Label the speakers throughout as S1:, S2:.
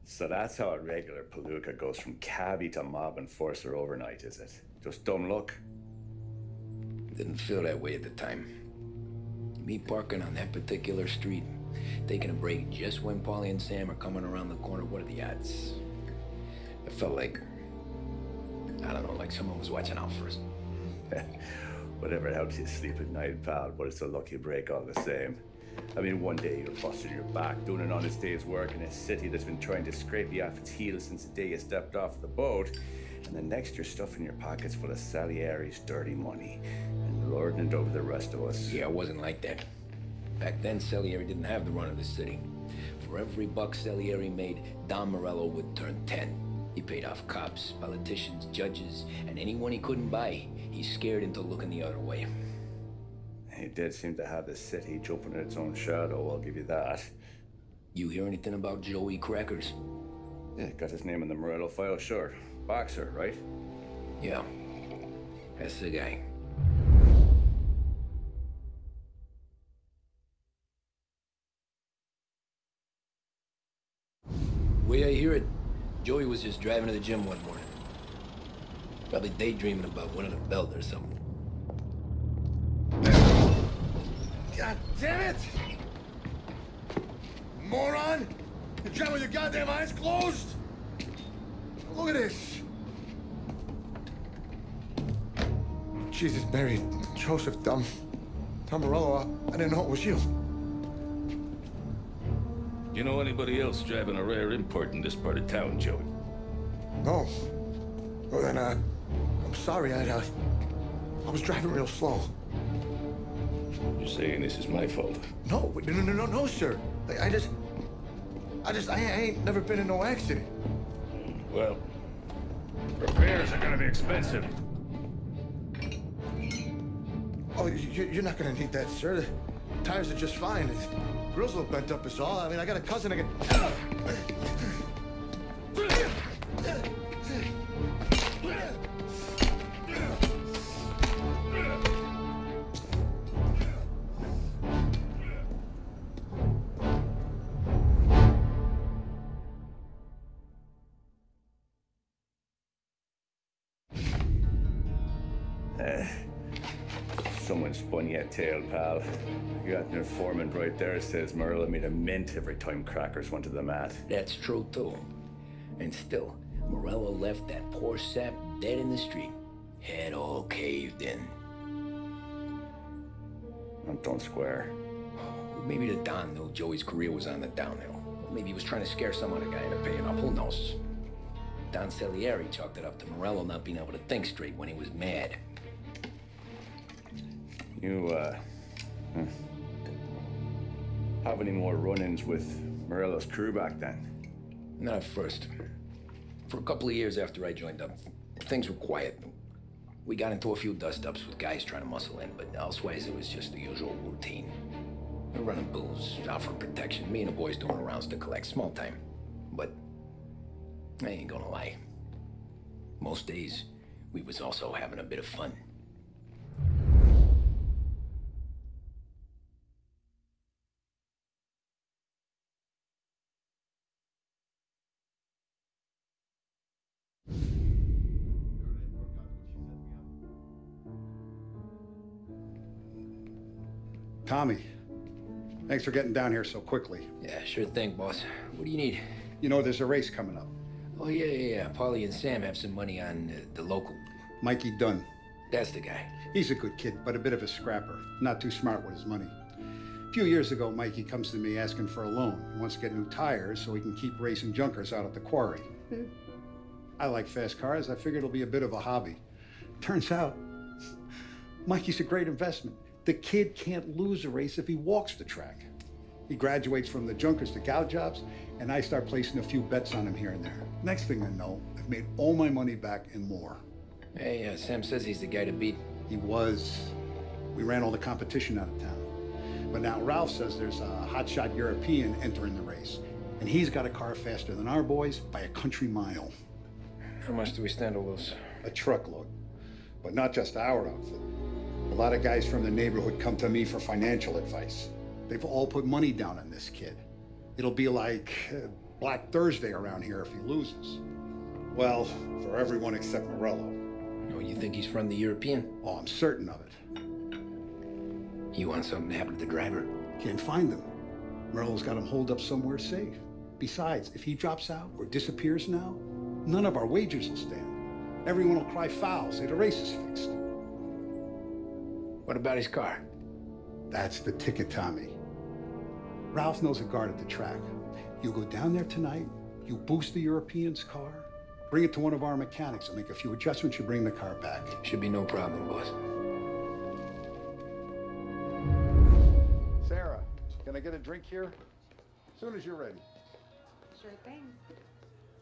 S1: So that's how a regular palooka goes from cabbie to mob enforcer overnight, is it? Just dumb luck?
S2: Didn't feel that way at the time. Me parking on that particular street, taking a break just when Paulie and Sam are coming around the corner, what are the odds? It felt like, I don't know, like someone was watching out for us.
S1: Whatever helps you sleep at night, pal, but it's a lucky break all the same. I mean, one day you're busting your back, doing an honest day's work in a city that's been trying to scrape you off its heels since the day you stepped off the boat, and the next you're stuffing your pockets full of Salieri's dirty money and lording it over the rest of us.
S2: Yeah, it wasn't like that. Back then, Salieri didn't have the run of the city. For every buck Salieri made, Don Morello would turn 10. He paid off cops, politicians, judges, and anyone he couldn't buy, he scared into looking the other way.
S1: He did seem to have the city jumping in its own shadow, I'll give you that.
S2: You hear anything about Joey Crackers?
S1: Yeah, got his name in the Morello file, sure. Boxer, right?
S2: Yeah, that's the guy. Way I hear it, Joey was just driving to the gym one morning. Probably daydreaming about winning a belt or something.
S3: God damn it! Moron! You're driving with your goddamn eyes closed? Look at this! Jesus, Mary, Joseph, Tom Morello, I didn't know it was you.
S4: You know anybody else driving a rare import in this part of town, Joey?
S3: No. Well then, I'm sorry, I was driving real slow.
S4: You're saying this is my fault?
S3: No, sir. I ain't never been in no accident.
S4: Well, repairs are gonna be expensive.
S3: Oh, you're not gonna need that, sir. The tires are just fine. The grill's a little bent up is all. I mean, I got a cousin I can...
S1: Someone spun you a tale, pal. You got an informant right there says Morello made a mint every time Crackers went to the mat.
S2: That's true, too. And still, Morello left that poor sap dead in the street. Head all caved in.
S1: Don't square.
S2: Maybe the Don knew Joey's career was on the downhill. Maybe he was trying to scare some other guy into paying up. Who knows? Don Salieri chalked it up to Morello not being able to think straight when he was mad.
S1: You, have any more run-ins with Morello's crew back then?
S2: Not at first. For a couple of years after I joined up, things were quiet. We got into a few dust-ups with guys trying to muscle in, but elsewise it was just the usual routine. We're running booze, offering protection, me and the boys doing rounds to collect, small time. But I ain't gonna lie. Most days, we was also having a bit of fun.
S5: Tommy, thanks for getting down here so quickly.
S2: Yeah, sure thing, boss. What do you need?
S5: You know, there's a race coming up.
S2: Oh, yeah. Paulie and Sam have some money on the local.
S5: Mikey Dunn.
S2: That's the guy.
S5: He's a good kid, but a bit of a scrapper. Not too smart with his money. A few years ago, Mikey comes to me asking for a loan. He wants to get new tires so he can keep racing junkers out at the quarry. I like fast cars. I figured it'll be a bit of a hobby. Turns out, Mikey's a great investment. The kid can't lose a race if he walks the track. He graduates from the junkers to gal jobs, and I start placing a few bets on him here and there. Next thing I know, I've made all my money back and more.
S2: Hey, Sam says he's the guy to beat.
S5: He was. We ran all the competition out of town. But now Ralph says there's a hotshot European entering the race, and he's got a car faster than our boys by a country mile.
S2: How much do we stand to lose?
S5: A truckload. But not just our outfit. A lot of guys from the neighborhood come to me for financial advice. They've all put money down on this kid. It'll be like Black Thursday around here if he loses. Well, for everyone except Morello.
S2: Oh, you think he's from the European?
S5: Oh, I'm certain of it.
S2: You want something to happen to the driver?
S5: Can't find him. Morello's got him holed up somewhere safe. Besides, if he drops out or disappears now, none of our wagers will stand. Everyone will cry foul, say the race is fixed.
S2: What about his car?
S5: That's the ticket, Tommy. Ralph knows a guard at the track. You go down there tonight, you boost the European's car, bring it to one of our mechanics and make a few adjustments, you bring the car back.
S2: Should be no problem, boss.
S5: Sarah, can I get a drink here? As soon as you're ready.
S6: Sure thing.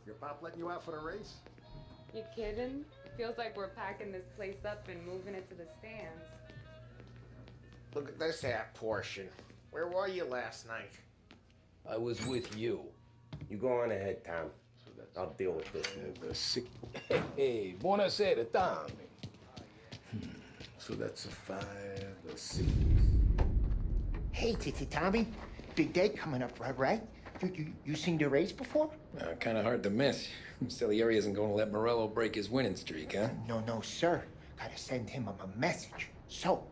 S5: Your pop letting you out for the race?
S6: You kidding? Feels like we're packing this place up and moving it to the stands.
S7: Look at this half portion. Where were you last night?
S2: I was with you.
S7: You go on ahead, Tom. I'll deal with this.
S4: Hey, buonasera, Tommy. So that's a 5, a 6.
S7: Hey, Tommy. Big day coming up, right? You seen the race before?
S2: Kind of hard to miss. Salieri isn't going to let Morello break his winning streak, huh?
S7: No, sir. Gotta send him a message. So,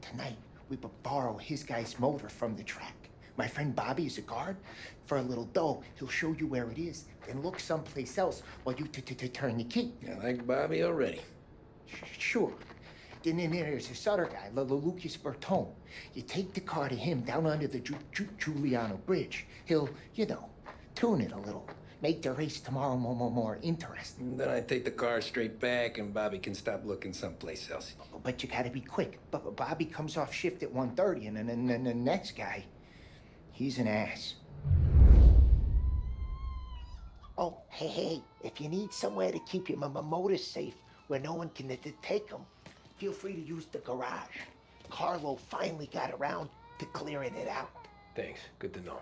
S7: tonight, we borrow his guy's motor from the track. My friend Bobby is a guard. For a little dough, he'll show you where it is, then look someplace else while you turn the key.
S2: I like Bobby already.
S7: Sure. Then there's this other guy, Lucas Bertone. You take the car to him down under the Giuliano Bridge. He'll, tune it a little. Make the race tomorrow more interesting.
S2: Then I take the car straight back and Bobby can stop looking someplace else.
S7: But you gotta be quick. But Bobby comes off shift at 1:30, and then the next guy, he's an ass. Oh, hey, if you need somewhere to keep your motor safe where no one can take them, feel free to use the garage. Carlo finally got around to clearing it out.
S2: Thanks. Good to know.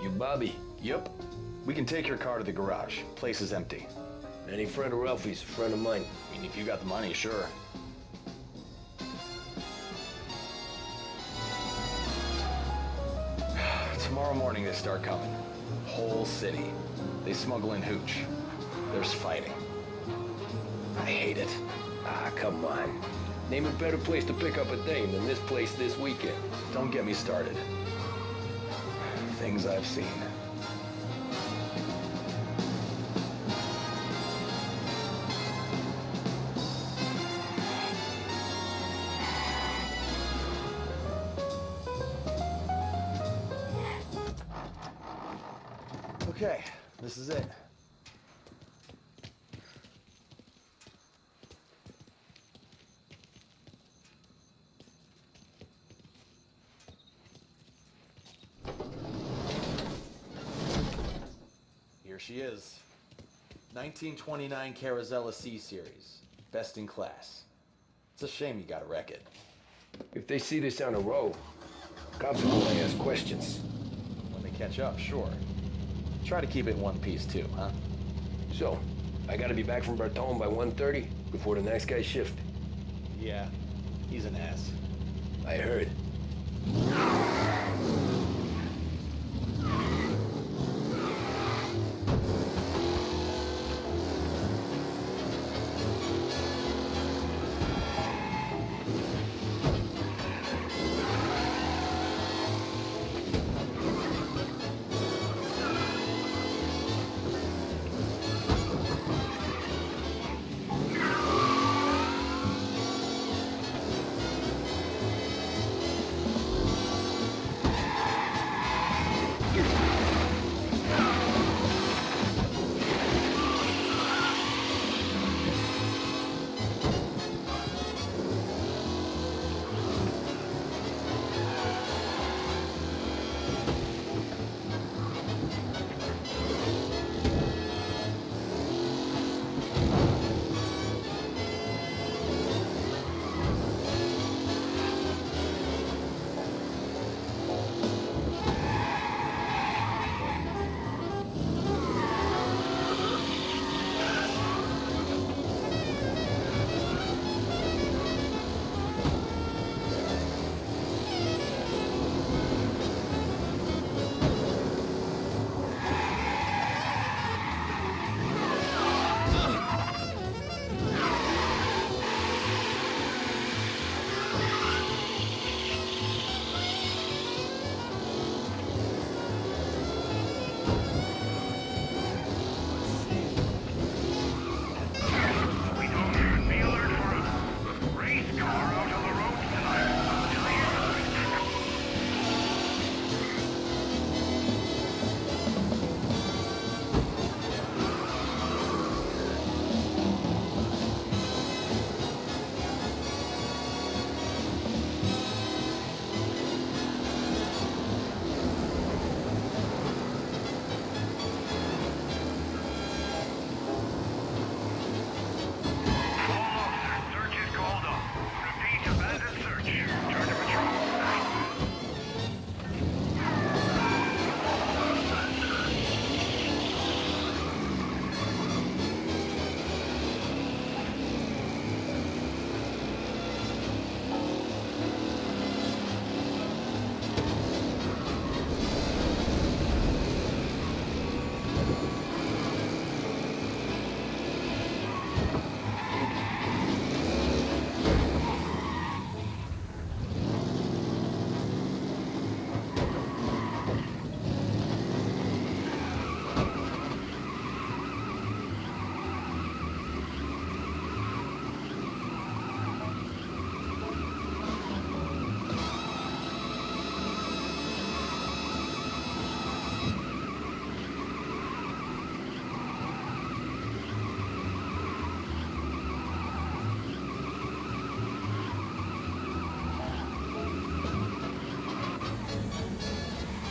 S8: You Bobby?
S9: Yep. We can take your car to the garage. Place is empty.
S2: Any friend of Ralphie's, a friend of mine.
S9: I mean, if you got the money, sure. Tomorrow morning they start coming. Whole city. They smuggle in hooch. There's fighting. I hate it.
S2: Ah, come on. Name a better place to pick up a dame than this place this weekend.
S9: Don't get me started. Things I've seen. Okay, this is it. here she is. 1929 Carazella C Series. Best in class. It's a shame you gotta wreck it.
S2: If they see this on a road, cops are going to ask questions.
S9: When they catch up, sure. Try to keep it in one piece too, huh?
S2: So, I gotta be back from Bertone by 1:30 before the next guy's shift.
S9: Yeah, he's an ass.
S2: I heard.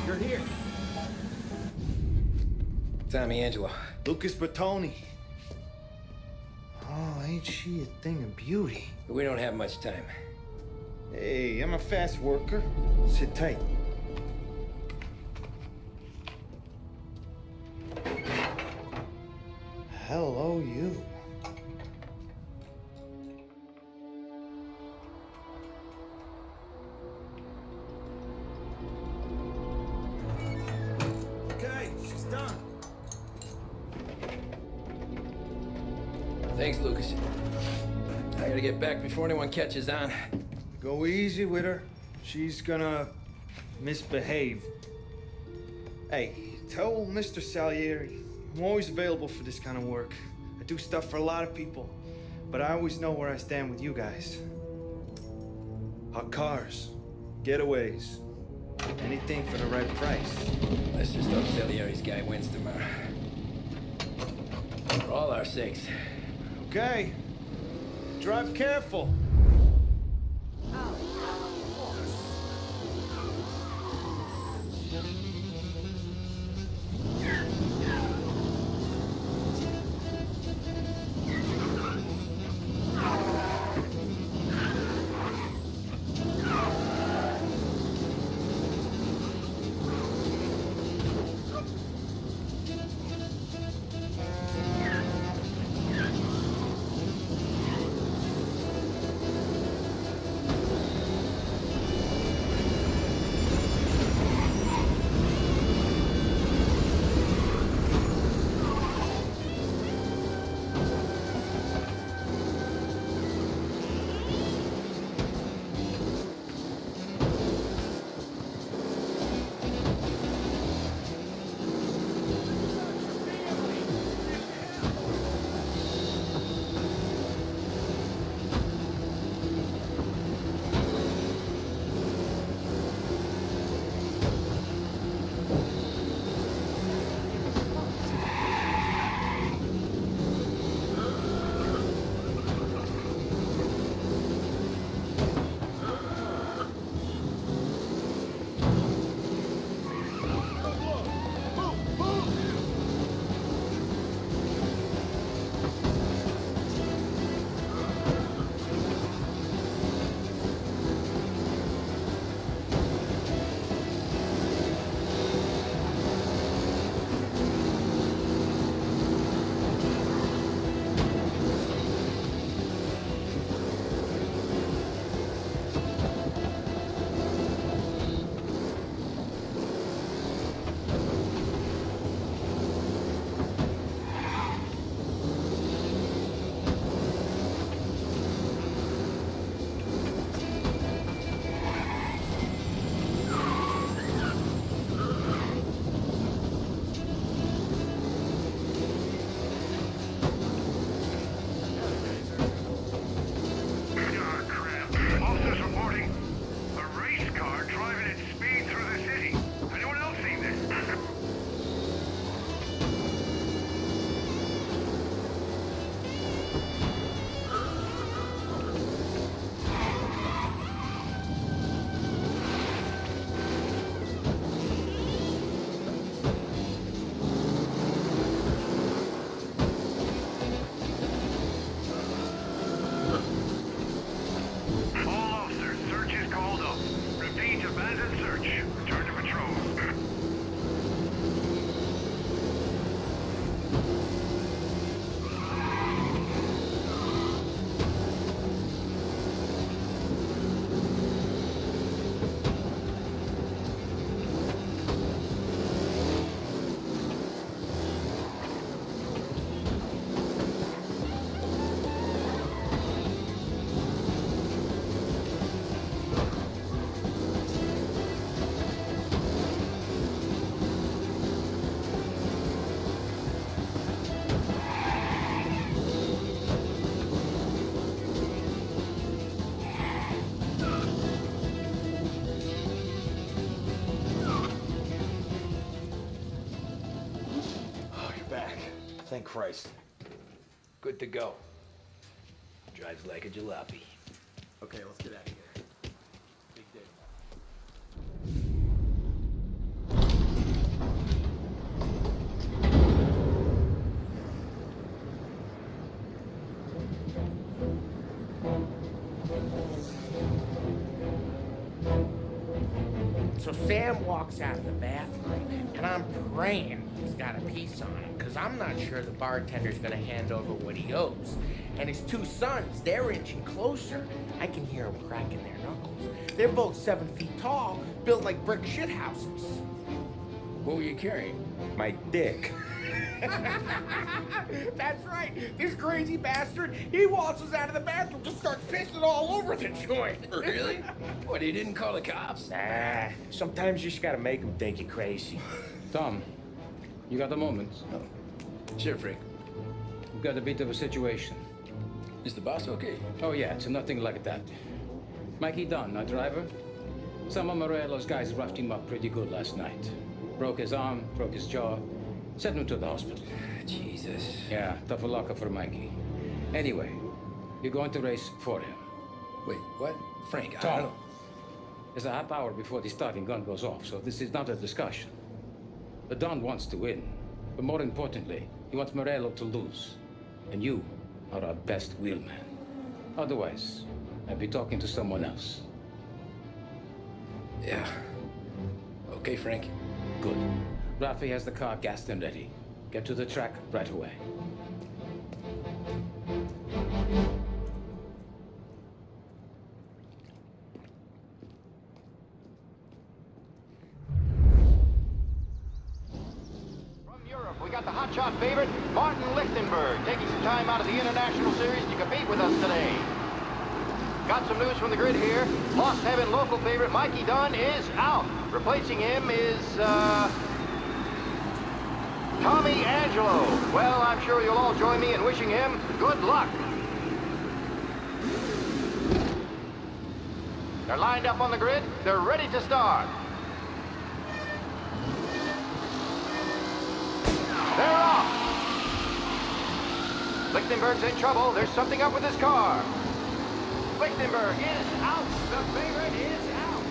S7: You're here.
S2: Tommy Angelo.
S3: Lucas Bertoni. Oh, ain't she a thing of beauty?
S2: We don't have much time.
S3: Hey, I'm a fast worker. Sit tight. Hello, you. Okay, she's done.
S2: Thanks, Lucas. I gotta get back before anyone catches on.
S3: Go easy with her. She's gonna misbehave. Hey, tell Mr. Salieri I'm always available for this kind of work. I do stuff for a lot of people, but I always know where I stand with you guys. Hot cars, getaways, anything for the right price.
S2: Let's just hope Salieri's guy wins tomorrow. For all our sakes.
S3: Okay. Drive careful.
S2: thank Christ. Good to go. Drives like a jalopy.
S9: Okay, let's get out of here. Big day.
S8: So Sam walks out of the bathroom, and I'm praying he's got a piece on him, because I'm not sure the bartender's gonna hand over what he owes. And his two sons, they're inching closer. I can hear them cracking their knuckles. They're both 7 feet tall, built like brick shithouses.
S2: What were you carrying?
S3: My dick.
S8: That's right. This crazy bastard, he waltzes out of the bathroom, just starts pissing all over the joint.
S2: Really? What, he didn't call the cops?
S8: Nah, sometimes you just gotta make them think you're crazy.
S10: Tom, you got a moment?
S2: Oh. Sure, Frank.
S10: We've got a bit of a situation.
S2: Is the boss okay?
S10: Oh yeah, it's nothing like that. Mikey Dunn, our driver. Some of Morello's guys roughed him up pretty good last night. Broke his arm, broke his jaw, sent him to the hospital.
S2: Jesus.
S10: Yeah, tough luck for Mikey. Anyway, you're going to race for him.
S2: Wait, what? Frank, I
S10: Tom,
S2: don't...
S10: it's a half hour before the starting gun goes off, so this is not a discussion. The Don wants to win, but more importantly, he wants Morello to lose. And you are our best wheelman. Otherwise, I'd be talking to someone else.
S2: Yeah. Okay, Frank.
S10: Good. Rafi has the car gassed and ready. Get to the track right away.
S11: From Europe, we got the hotshot favorite, Martin Lichtenberg, taking some time out of the International Series to compete with us today. Got some news from the grid here. Lost Heaven local favorite Mikey Dunn is out. Replacing him is, Tommy Angelo. Well, I'm sure you'll all join me in wishing him good luck. They're lined up on the grid. They're ready to start. They're off. Lichtenberg's in trouble. There's something up with his car. Lichtenberg is out. The favorite is out.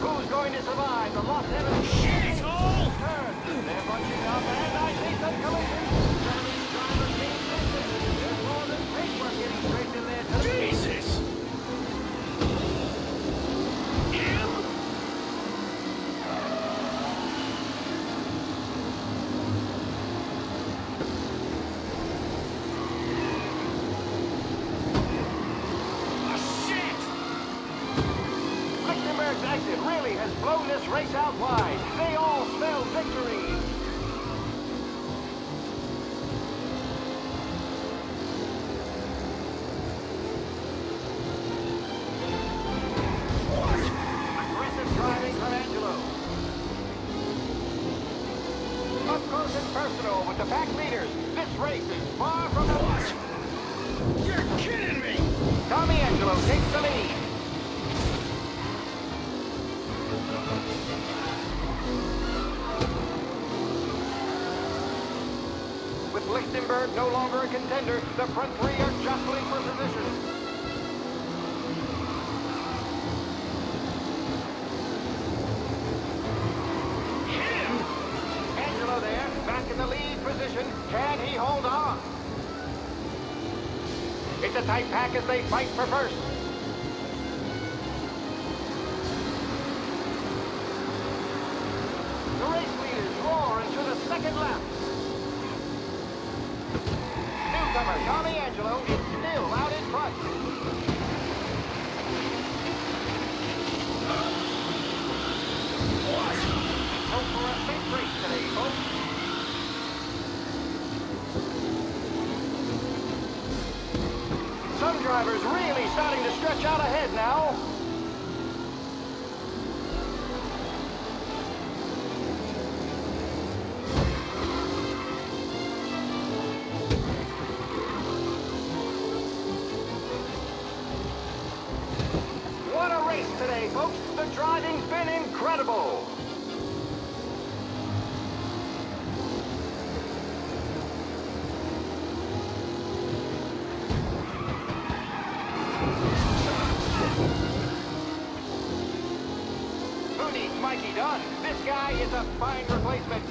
S11: Who's going to survive the Lost Heaven? Shithole! They're bunching up, and I think the collision. Some of these drivers being tested. There's more than paintwork getting straight in there.
S4: Jesus!
S11: Lichtenberg's exit really has blown this race out wide. They all spell victory. Aggressive driving from Angelo. Up close and personal with the pack leaders. This race is far from the watch.
S4: You're kidding me!
S11: Tommy Angelo takes the lead. With Lichtenberg no longer a contender, the front three are jostling for position. Angelo there, back in the lead position. Can he hold on? It's a tight pack as they fight for first. The race leaders roar into the second lap. Newcomer Tommy Angelo is still out in front. Hope for a big race today, folks. Some drivers really starting to stretch out ahead now. What a race today, folks. The driving's been incredible. Who needs Mikey Dunn? This guy is a fine replacement.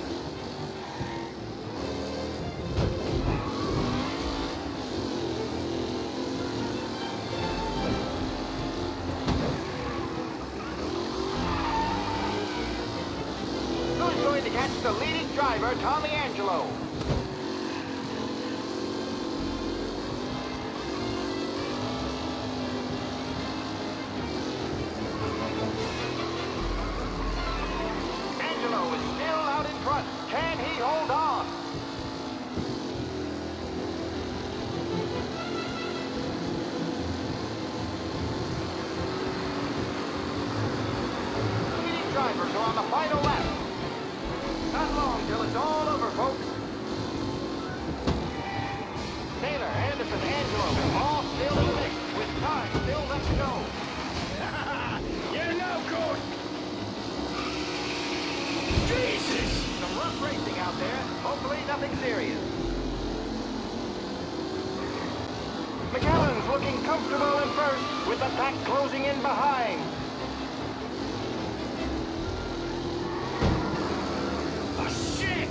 S11: Who's going to catch the leading driver, Tommy Angelo? Angelo is still out in front. Can he hold on? Leading drivers are on the final lap. Not long till it's all over, folks. Taylor, Anderson, Angelo, all still in the mix, with time still left to go.
S4: You're no good! Jesus!
S11: Some rough racing out there. Hopefully nothing serious. McAllen's looking comfortable in first, with the pack closing in behind.
S4: Oh, shit!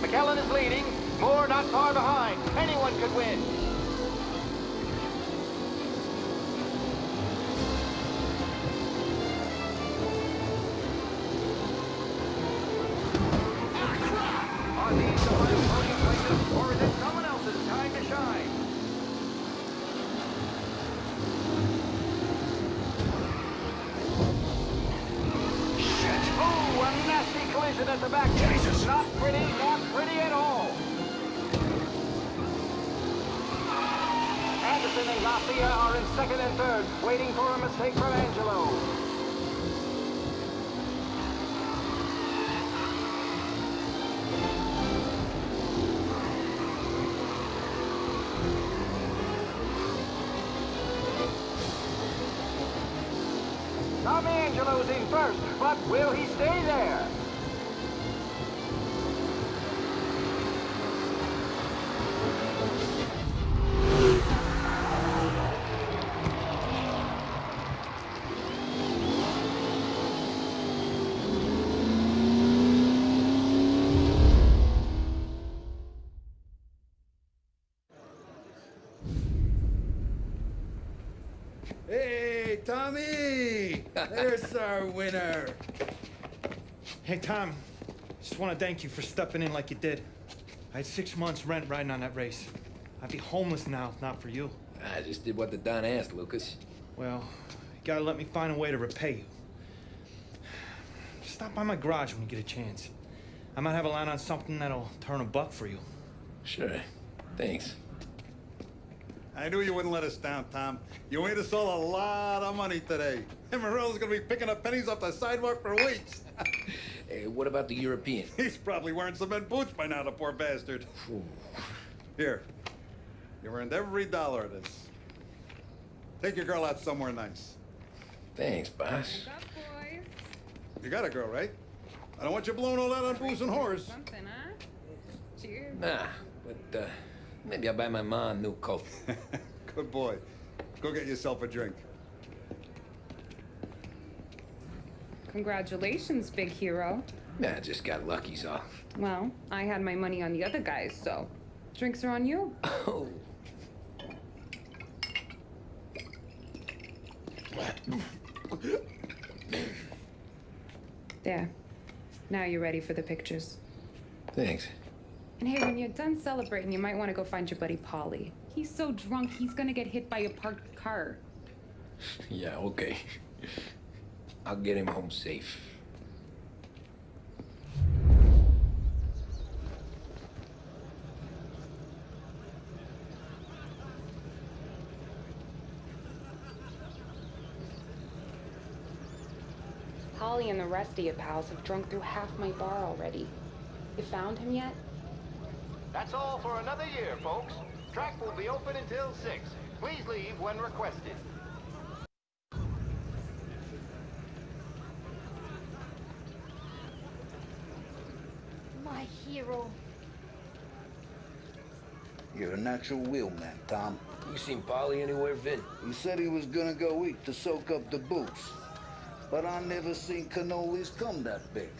S11: McAllen is leading. Moore not far behind. Anyone could win. Are these the final podium places, or is it someone else's time to shine? Shit! Oh, a nasty collision at the back.
S4: Jesus!
S11: Not pretty at all. Anderson and Mafia are in second and third, waiting for a mistake from Angelo. Tommy Angelo's in first, but will he stay there?
S3: Hey, Tommy! There's our winner. Hey, Tommy. Just want to thank you for stepping in like you did. I had 6 months rent riding on that race. I'd be homeless now if not for you.
S2: I just did what the Don asked, Lucas.
S3: Well, you gotta let me find a way to repay you. Stop by my garage when you get a chance. I might have a line on something that'll turn $1 for you.
S2: Sure. Thanks.
S5: I knew you wouldn't let us down, Tom. You made us all a lot of money today. And Morello's gonna be picking up pennies off the sidewalk for weeks.
S2: Hey, what about the European?
S5: He's probably wearing cement boots by now, the poor bastard. Here. You earned every dollar of this. Take your girl out somewhere nice.
S2: Thanks, boss.
S6: What's up, boys?
S5: You got a girl, right? I don't want you blowing all that on booze and whores.
S6: Something, huh? Cheers.
S2: Nah, but maybe I'll buy my mom a new coat.
S5: Good boy. Go get yourself a drink.
S6: Congratulations, big hero.
S2: Nah, I just got lucky, so.
S6: Well, I had my money on the other guys, so drinks are on you.
S2: Oh.
S6: There. Now you're ready for the pictures.
S2: Thanks.
S6: And hey, when you're done celebrating, you might want to go find your buddy Paulie. He's so drunk, he's gonna get hit by a parked car.
S2: Yeah, okay. I'll get him home safe.
S6: Holly and the rest of your pals have drunk through half my bar already. You found him yet?
S11: That's all for another year, folks. Track will be open until 6. Please leave when requested.
S12: My hero. You're a natural wheelman, Tom.
S2: You seen Polly anywhere, Vin?
S12: He said he was gonna go eat to soak up the booze. But I never seen cannolis come that big.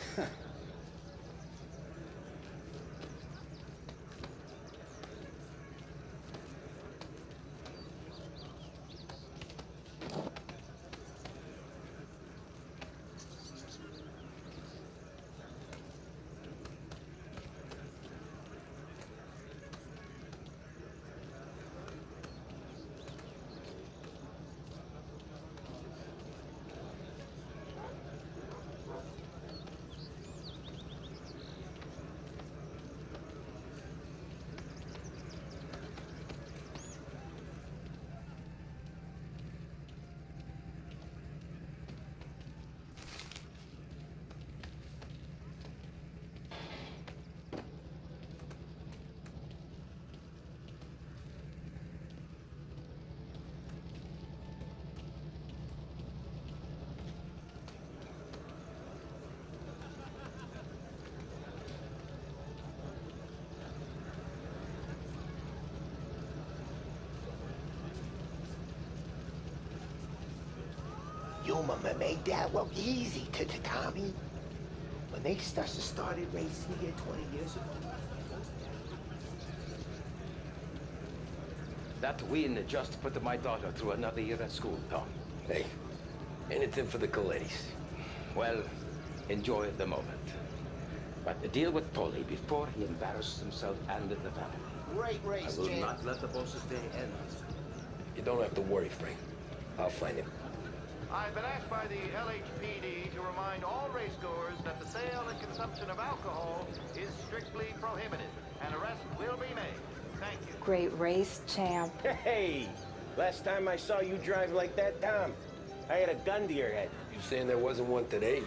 S7: You made that look easy to Tommy. When they started racing here 20 years ago.
S10: That win just put my daughter through another year at school, Tom.
S2: Hey, anything for the Colettis.
S10: Well, enjoy the moment. But deal with Polly before he embarrasses himself and the family.
S7: Great race,
S10: I will
S7: Jim.
S10: not let the boss's day end.
S2: You don't have to worry, Frank. I'll find him.
S11: I've been asked by the LHPD to remind all racegoers that the sale and consumption of alcohol is strictly prohibited. An arrest will be made. Thank you.
S13: Great race, champ.
S8: Hey, last time I saw you drive like that, Tom, I had a gun to your head.
S2: You saying there wasn't one today?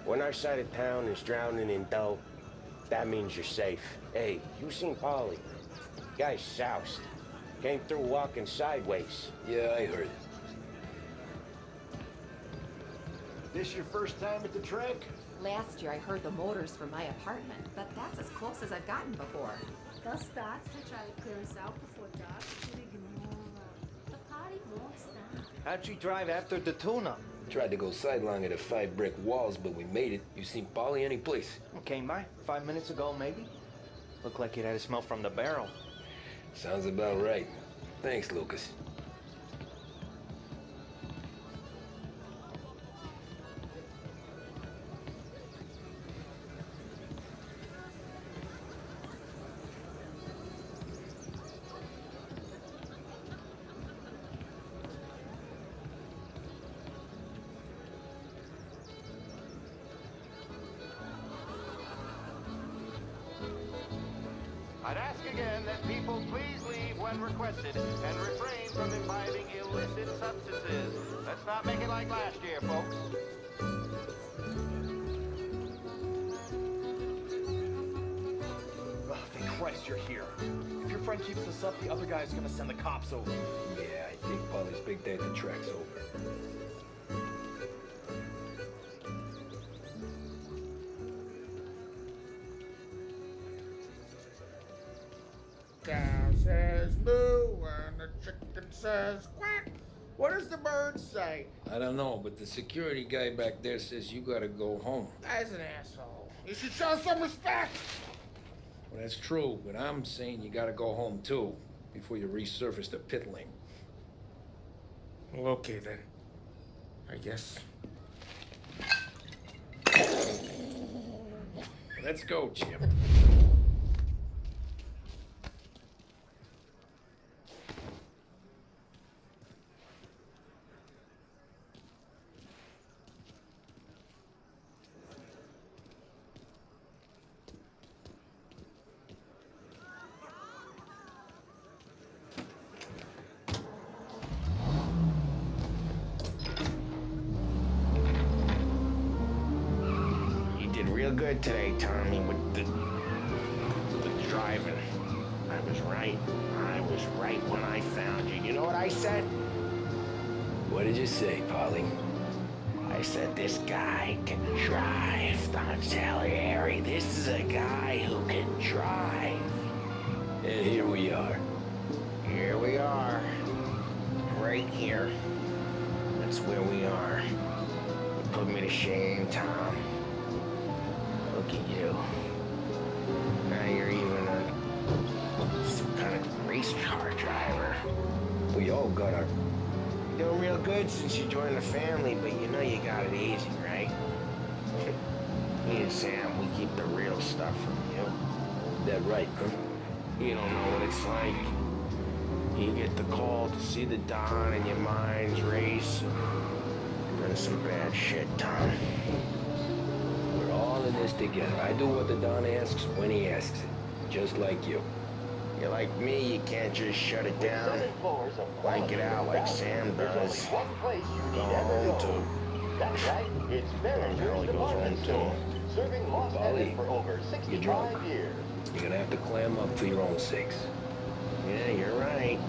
S8: When our side of town is drowning in dough, that means you're safe. Hey, you seen Polly? Guy's soused. Came through walking sideways.
S2: Yeah, I heard.
S14: This your first time at the track?
S15: Last year I heard the motors from my apartment, but that's as close as I've gotten before.
S16: They'll start to try to clear us out before dark, but ignore them. The party won't stop.
S3: How'd you drive after the tuna?
S2: Tried to go sidelong at the 5 brick walls, but we made it. You seen Polly any place?
S3: Came by 5 minutes ago, maybe. Looked like it had a smell from the barrel.
S2: Sounds about right. Thanks, Lucas.
S11: I'd ask again that people please leave when requested and refrain from imbibing illicit substances. Let's not make it like last year, folks.
S14: Oh, thank Christ you're here. If your friend keeps this up, the other guy's gonna send the cops over.
S2: Yeah, I think Polly's big day at the track's over.
S8: Cow says moo and the chicken says quack. What does the bird say?
S2: I don't know, but the security guy back there says you gotta go home.
S8: Guy's an asshole. You should show some respect.
S2: Well, that's true, but I'm saying you gotta go home too, before you resurface the pit lane.
S8: Well, okay then. I guess.
S2: Let's go, Chip.
S8: Real good today, Tommy, with the driving. I was right. I was right when I found you. You know what I said?
S2: What did you say, Polly?
S8: I said, this guy can drive. Don Salieri, this is a guy who can drive.
S2: Yeah, And here we are.
S8: Here we are. Right here. That's where we are. You put me to shame, Tom. Look at you. Now you're even some kind of race car driver.
S2: We all got our...
S8: You're doing real good since you joined the family, but you know you got it easy, right? Me and Sam, we keep the real stuff from you.
S2: That right, huh?
S8: You don't know what it's like. You get the call to see the Don and your mind's race. You're some bad shit, Tom.
S2: We're all in this together. I do what the Don asks when he asks it. Just like you.
S8: You're like me, you can't just shut it down. Blank it out like Sam does. Go home too.
S11: That's right. It's Barron's Department Store. Serving Lost Heaven for over 65 years.
S2: You're gonna have to clam up for your own sakes.
S8: Yeah, you're right.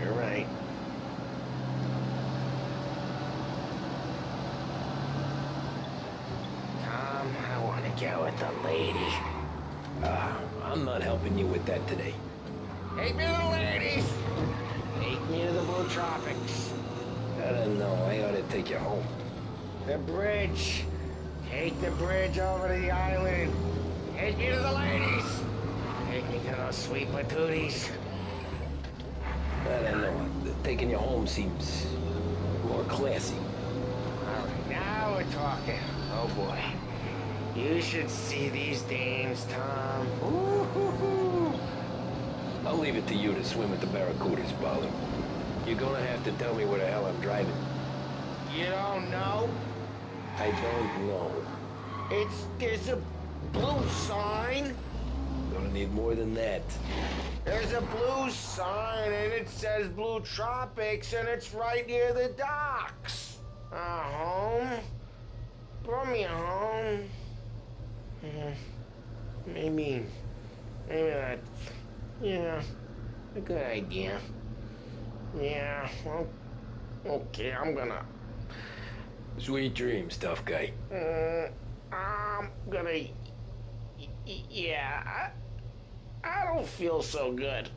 S8: You're right. Tom, I want to get with the lady.
S2: I'm not helping you with that today.
S8: Take me to the ladies! Take me to the Blue Tropics.
S2: I don't know. I ought to take you home.
S8: The bridge. Take the bridge over to the island. Take me to the ladies. Take me to those sweet patooties.
S2: I don't know. Taking you home seems more classy.
S8: All right, now we're talking. Oh boy. You should see these dames, Tom. Ooh-hoo-hoo.
S2: I'll leave it to you to swim with the barracudas, Polly. You're gonna have to tell me where the hell I'm driving.
S8: You don't know?
S2: I don't know.
S8: There's a blue sign.
S2: Gonna need more than that.
S8: There's a blue sign and it says Blue Tropics and it's right near the docks. Home? Brought me home. Maybe that's, a good idea. Yeah, well, okay, I'm gonna...
S2: Sweet dreams, tough guy.
S8: I'm gonna... Yeah, I don't feel so good.